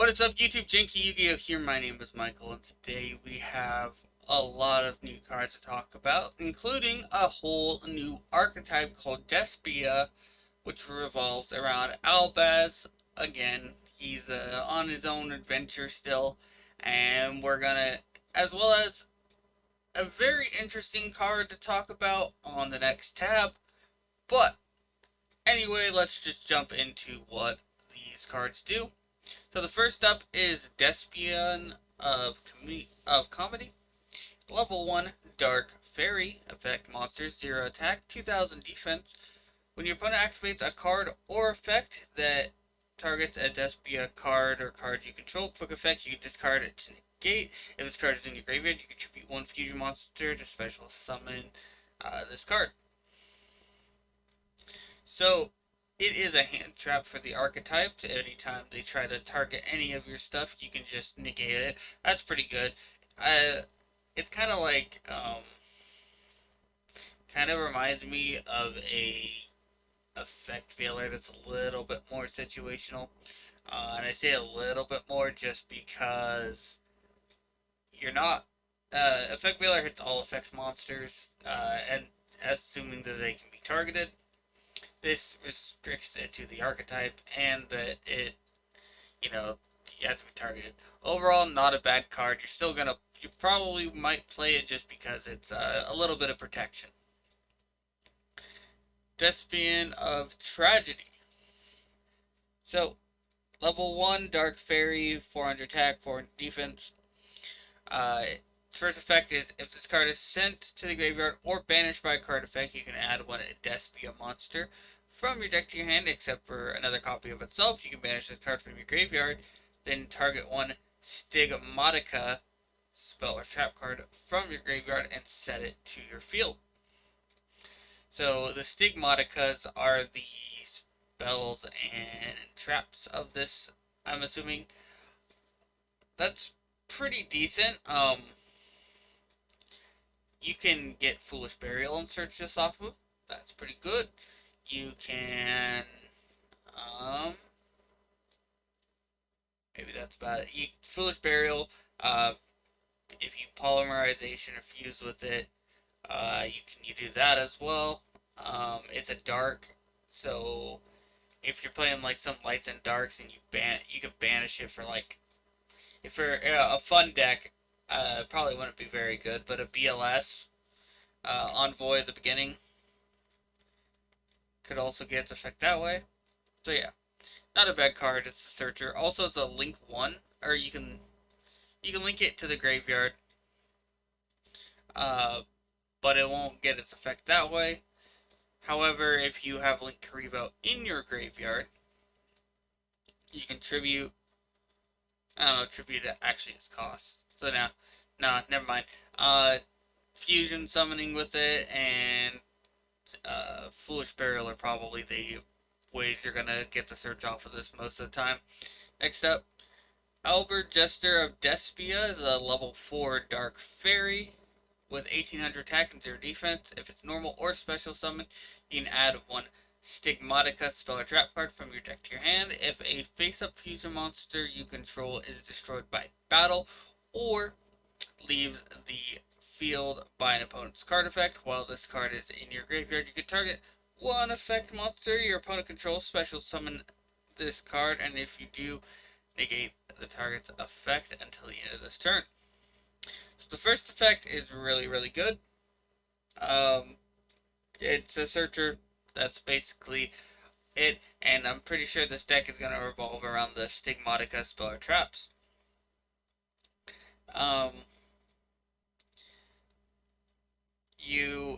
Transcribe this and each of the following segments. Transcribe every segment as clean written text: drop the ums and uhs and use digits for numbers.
What is up, YouTube? JankyYGO here. My name is Michael, and today we have a lot of new cards to talk about, including a whole new archetype called Despia, which revolves around Albaz. Again, he's on his own adventure still, and we're gonna, as well as a very interesting card to talk about on the next tab. But anyway, let's just jump into what these cards do. So the first up is Despia of Comedy. Level 1, Dark Fairy. Effect monsters, 0 attack, 2000 defense. When your opponent activates a card or effect that targets a Despia card or card you control, quick effect, you can discard it to negate. If this card is in your graveyard, you contribute 1 fusion monster to special summon this card. So it is a hand trap for the archetypes. Anytime they try to target any of your stuff, you can just negate it. That's pretty good. It's kind of like, kind of reminds me of a effect failure that's a little bit more situational. And I say a little bit more just because you're not, effect failure hits all effect monsters, and assuming that they can be targeted. This restricts it to the archetype and that it, you have to be targeted. Overall, not a bad card. You probably might play it just because it's a little bit of protection. Despian of Tragedy. So, level 1, Dark Fairy, 400 attack, 400 defense. First effect is, if this card is sent to the graveyard or banished by a card effect, you can add one Despia monster from your deck to your hand, except for another copy of itself. You can banish this card from your graveyard, then target one Stigmatica spell or trap card from your graveyard and set it to your field. So the Stigmaticas are the spells and traps of this, I'm assuming. That's pretty decent. You can get Foolish Burial and search this off of. That's pretty good. You can, maybe that's about it. Foolish Burial, if you polymerization or fuse with it, you do that as well. It's a dark, so if you're playing like some lights and darks and you can banish it for like, if for a fun deck, probably wouldn't be very good, but a BLS Envoy at the beginning could also get its effect that way. So yeah, not a bad card. It's the Searcher. Also, it's a link 1, or you can link it to the graveyard, but it won't get its effect that way. However, if you have Link Karibo in your graveyard, you can tribute. I don't know, tribute actually its cost. So now, nah, never mind. Fusion summoning with it and Foolish Burial are probably the ways you're gonna get the search off of this most of the time. Next up, Albert Jester of Despia is a level 4 Dark Fairy with 1800 attack and 0 defense. If it's normal or special summon, you can add one Stigmatica spell or trap card from your deck to your hand. If a face-up fusion monster you control is destroyed by battle or leaves the field by an opponent's card effect while this card is in your graveyard, you can target one effect monster your opponent controls, special summon this card, and if you do, negate the target's effect until the end of this turn. So the first effect is really, really good. It's a Searcher. That's basically it, and I'm pretty sure this deck is going to revolve around the Stigmatica spell or traps.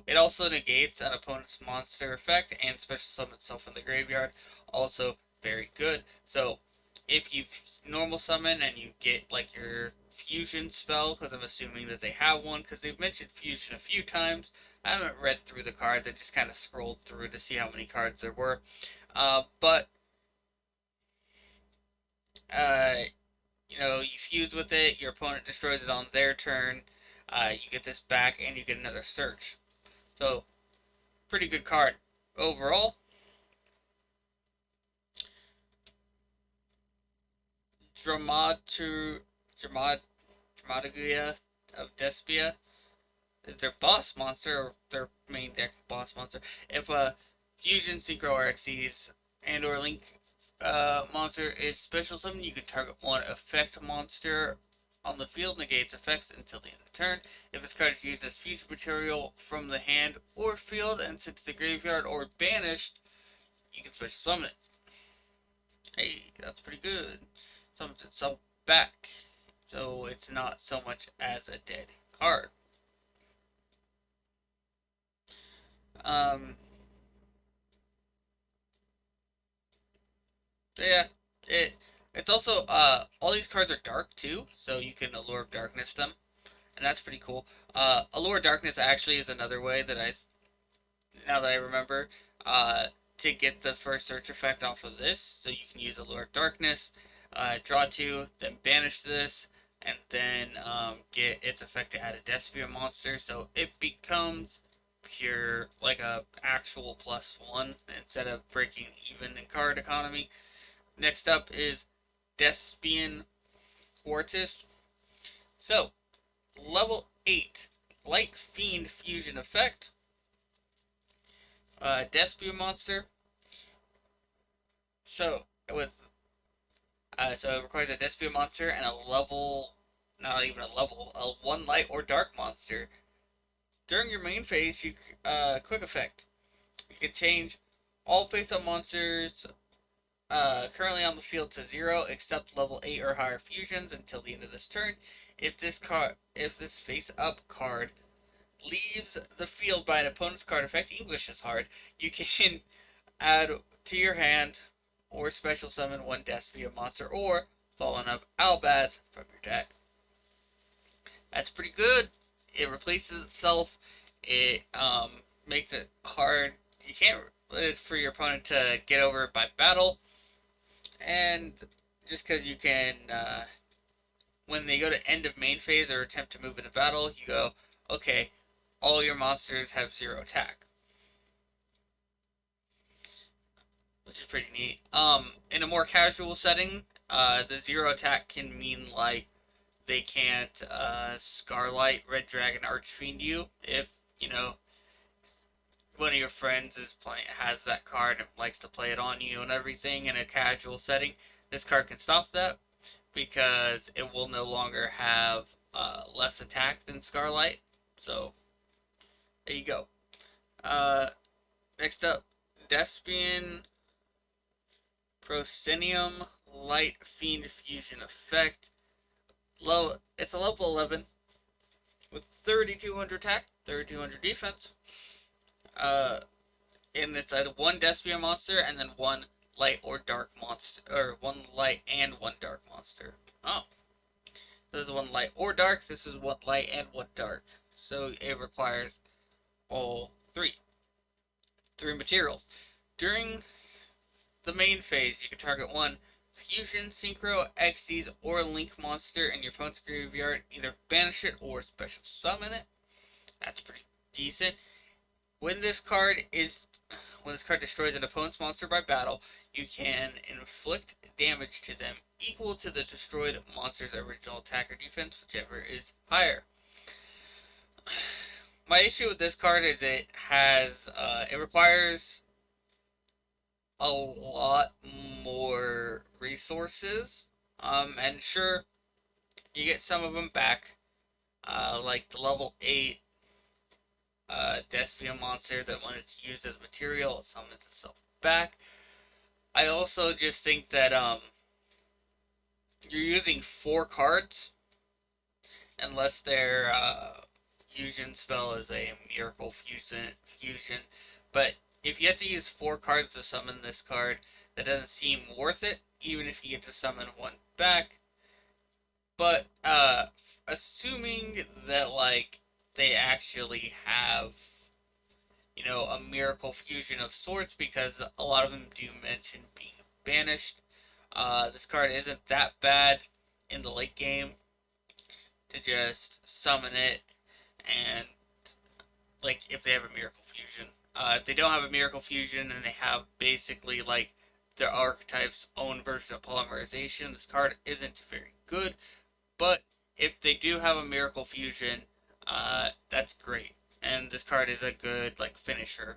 It also negates an opponent's monster effect and special summon itself in the graveyard. Also very good. So if you normal summon and you get like your fusion spell, because I'm assuming that they have one, because they've mentioned fusion a few times. I haven't read through the cards. I just kind of scrolled through to see how many cards there were. But you fuse with it, your opponent destroys it on their turn. You get this back, and you get another search. So, pretty good card overall. Dramatu Dramaturgia of Despia is their boss monster, or their main deck boss monster. If a Fusion, Synchro, or Xyz and or Link monster is special summon, you can target one effect monster on the field, negates effects until the end of the turn. If this card is used as fusion material from the hand or field and sent to the graveyard or banished, you can special summon it. Hey, that's pretty good. Summons itself back, so it's not so much as a dead card. Um, yeah, it's also all these cards are dark too, so you can Allure of Darkness them, and that's pretty cool. Allure of Darkness actually is another way that now that I remember, to get the first search effect off of this. So you can use Allure of Darkness, draw two, then banish this, and then get its effect to add a Despia monster. So it becomes pure, like a actual +1 instead of breaking even in card economy. Next up is Despian Fortis. So, level 8, Light Fiend Fusion effect. Despia monster. So it requires a Despia monster and a level, not even a level, a 1 light or dark monster. During your main phase, you quick effect. You can change all face-up monsters currently on the field to 0 except level 8 or higher fusions until the end of this turn. If this face-up card leaves the field by an opponent's card effect, English is hard, you can add to your hand or special summon one Despia monster or Fallen of Albaz from your deck. That's pretty good. It replaces itself. It makes it hard. You can't for your opponent to get over it by battle. And just because you can, when they go to end of main phase or attempt to move into battle, you go, okay, all your monsters have 0 attack. Which is pretty neat. In a more casual setting, the 0 attack can mean like they can't Scarlight, Red Dragon, Archfiend you if one of your friends has that card and likes to play it on you and everything in a casual setting. This card can stop that because it will no longer have less attack than Scarlight. So there you go. Next up, Despian Proscenium Light Fiend Fusion effect. It's a level 11 with 3,200 attack, 3,200 defense. And it's a 1 Despia monster and then 1 light or dark monster, or 1 light and 1 dark monster. Oh, this is 1 light or dark. This is 1 light and 1 dark. So it requires all three materials. During the main phase, you can target 1 Fusion, Synchro, Xyz, or Link monster in your opponent's graveyard. Either banish it or special summon it. That's pretty decent. When this card destroys an opponent's monster by battle, you can inflict damage to them equal to the destroyed monster's original attack or defense, whichever is higher. My issue with this card is it requires a lot more resources. And sure, you get some of them back, like the level 8 Despia monster that when it's used as material, it summons itself back. I also just think that you're using 4 cards, unless their fusion spell is a miracle fusion. But if you have to use 4 cards to summon this card, that doesn't seem worth it, even if you get to summon 1 back. But assuming that they actually have a miracle fusion of sorts, because a lot of them do mention being banished. This card isn't that bad in the late game to just summon it, and if they have a miracle fusion. If they don't have a miracle fusion and they have basically their archetype's own version of polymerization. This card isn't very good, but if they do have a Miracle Fusion, that's great. And this card is a good like finisher.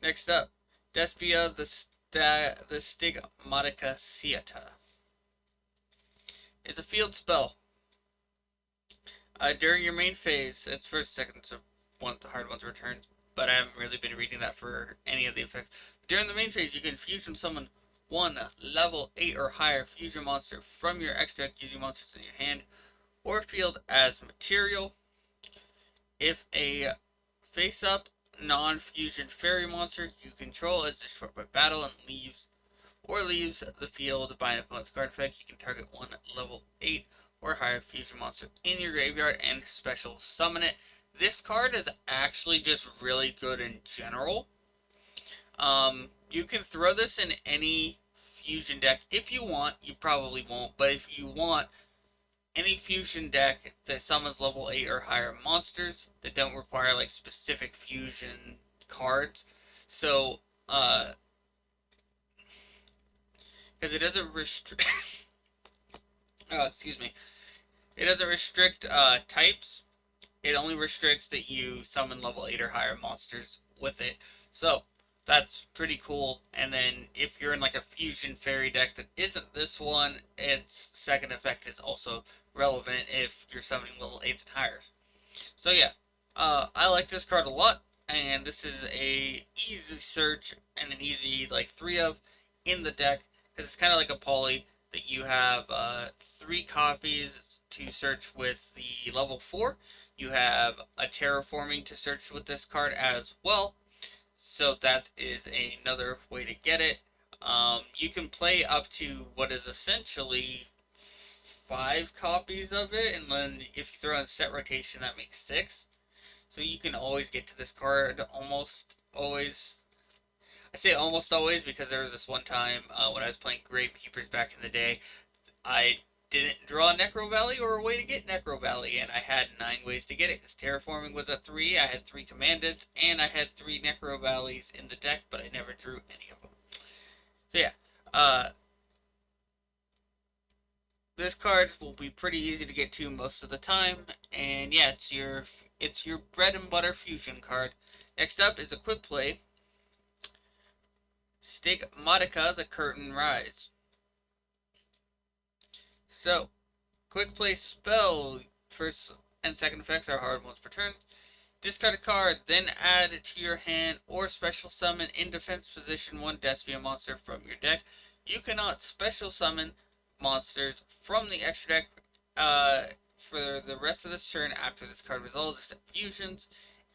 Next up, Despia, the Stigmatica Theata. It's a field spell. During your main phase, it's first, second, so one of the hard ones returns, but I haven't really been reading that for any of the effects. During the main phase, you can fusion summon one level 8 or higher fusion monster from your extra deck using monsters in your hand or field as material. If a face-up non-fusion fairy monster you control is destroyed by battle and leaves the field by an opponent's card effect, you can target one level 8 or higher fusion monster in your graveyard and special summon it. This card is actually just really good in general. You can throw this in any fusion deck if you want. You probably won't, but if you want, any fusion deck that summons level 8 or higher monsters that don't require like specific fusion cards. So, because it doesn't restrict excuse me. It doesn't restrict types. It only restricts that you summon level 8 or higher monsters with it. So, that's pretty cool. And then if you're in like a fusion fairy deck that isn't this one, its second effect is also relevant if you're summoning level 8s and higher. So yeah, I like this card a lot, and this is a easy search and an easy like 3 of in the deck, because it's kind of like a poly that you have 3 copies to search with the level 4. You have a terraforming to search with this card as well. So that is another way to get it. You can play up to what is essentially 5 copies of it, and then if you throw in set rotation, that makes 6. So you can always get to this card almost always. I say almost always because there was this one time when I was playing Gravekeepers back in the day, I didn't draw Necro Valley or a way to get Necro Valley, and I had 9 ways to get it, because Terraforming was a 3, I had 3 Commandants, and I had 3 Necro Valleys in the deck, but I never drew any of them. So yeah, this card will be pretty easy to get to most of the time, and yeah, it's your bread and butter fusion card. Next up is a quick play, Stigmatica, the Curtain Rise. So, quick play spell, first and second effects are hard ones per turn. Discard a card, then add it to your hand or special summon in defense position 1 Despia monster from your deck. You cannot special summon monsters from the extra deck for the rest of this turn after this card resolves, except fusions.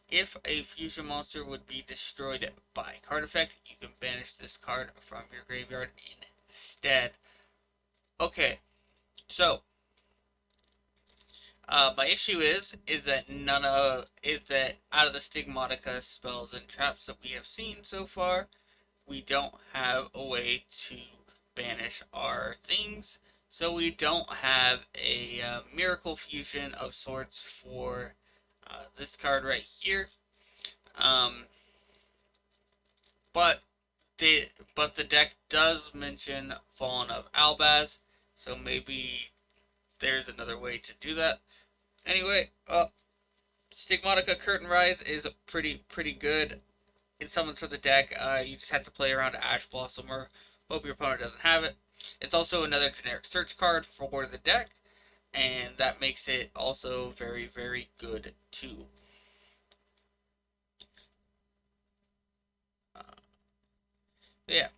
If a fusion monster would be destroyed by card effect, you can banish this card from your graveyard instead. Okay, so my issue is that out of the Stigmatica spells and traps that we have seen so far, we don't have a way to banish our things. So we don't have a Miracle Fusion of sorts for this card right here. But the deck does mention Fallen of Albaz, so maybe there's another way to do that. Anyway, Stigmatica Curtain Rise is pretty good. It's summons for the deck. You just have to play around Ash Blossom or hope your opponent doesn't have it. It's also another generic search card for the deck, and that makes it also very good too. Yeah,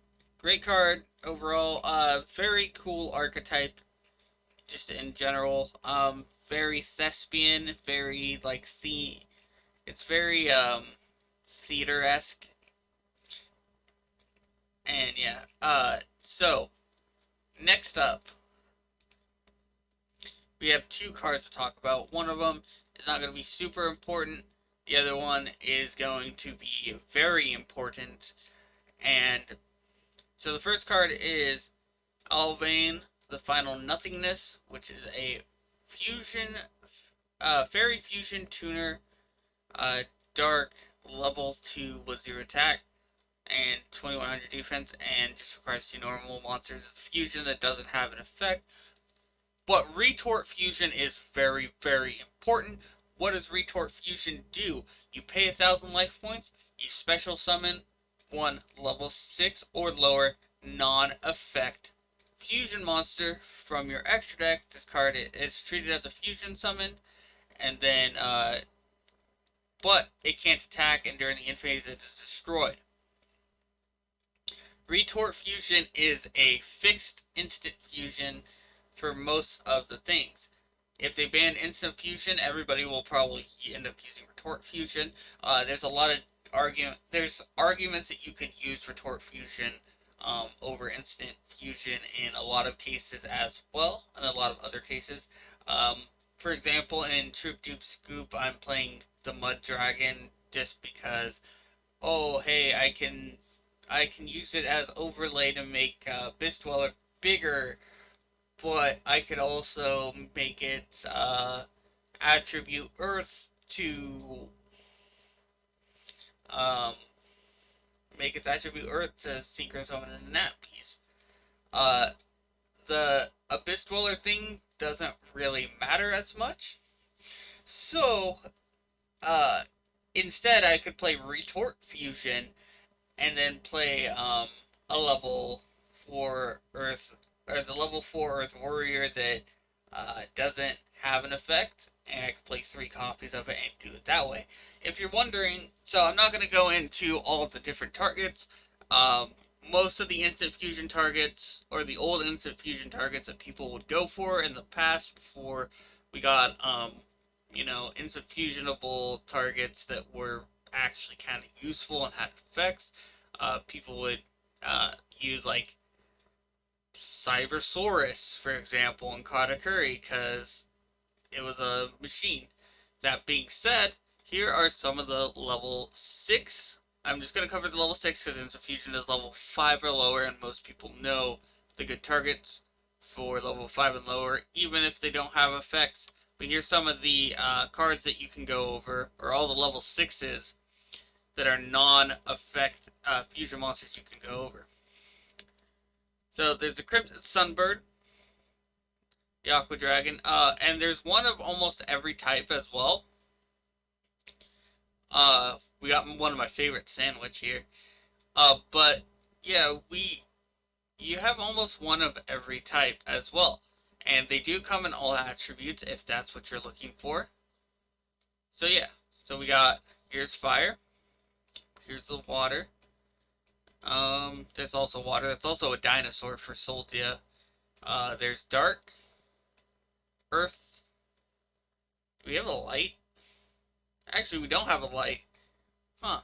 great card overall. Very cool archetype, just in general. Very thespian, very like it's very theater-esque. And yeah, so next up we have 2 cards to talk about. One of them is not going to be super important. The other one is going to be very important. And so the first card is Alvain, the Final Nothingness, which is a fusion, fairy fusion tuner, dark, level 2 with 0 attack. and 2100 defense, and just requires 2 normal monsters. It's a fusion that doesn't have an effect. But Retort Fusion is very, very important. What does Retort Fusion do? You pay 1,000 life points, you special summon one level 6 or lower non-effect fusion monster from your extra deck. This card is treated as a fusion summon, and then, but it can't attack, and during the end phase it is destroyed. Retort Fusion is a fixed instant fusion for most of the things. If they ban instant fusion, everybody will probably end up using Retort Fusion. There's a lot of arguments that you could use Retort Fusion over instant fusion in a lot of cases as well, in a lot of other cases. For example, in Troop Dupe Scoop, I'm playing the Mud Dragon just because, oh hey, I can use it as overlay to make Beast Dweller bigger, but I could also make its attribute Earth to synchro summon in that piece. The Abyss Dweller thing doesn't really matter as much, so instead I could play Retort Fusion and then play a level 4 Earth, or the level 4 Earth Warrior that doesn't have an effect, and I can play 3 copies of it and do it that way. If you're wondering, so I'm not going to go into all of the different targets. Most of the instant fusion targets, or the old instant fusion targets that people would go for in the past before we got, instant fusionable targets that were actually kind of useful and had effects. People would use like Cybersaurus, for example, in Katakuri, because it was a machine. That being said, here are some of the level 6. I'm just going to cover the level 6 because Instant Fusion is level 5 or lower, and most people know the good targets for level 5 and lower, even if they don't have effects. But here's some of the cards that you can go over, or all the level 6s that are non-effect fusion monsters you can go over. So there's the Cryptid Sunbird, the Aqua Dragon, and there's one of almost every type as well. We got one of my favorite sandwich here. But yeah, you have almost one of every type as well. And they do come in all attributes if that's what you're looking for. So yeah, so we got, here's fire, here's the water. There's also water. That's also a dinosaur for Soldia. There's dark, earth. Do we have a light? Actually, we don't have a light. Huh.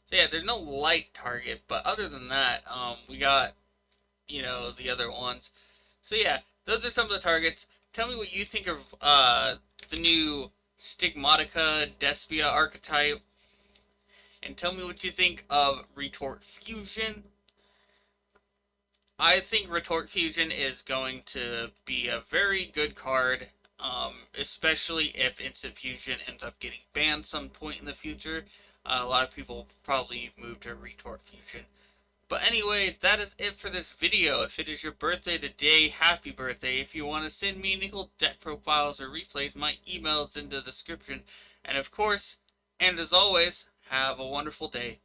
So yeah, there's no light target, but other than that, we got, the other ones. So yeah, those are some of the targets. Tell me what you think of the new Stigmatica Despia archetype, and tell me what you think of Retort Fusion. I think Retort Fusion is going to be a very good card, especially if Instant Fusion ends up getting banned some point in the future. A lot of people probably move to Retort Fusion. But anyway, that is it for this video. If it is your birthday today, happy birthday. If you want to send me nickel deck profiles or replays, my email is in the description. And of course, and as always, have a wonderful day.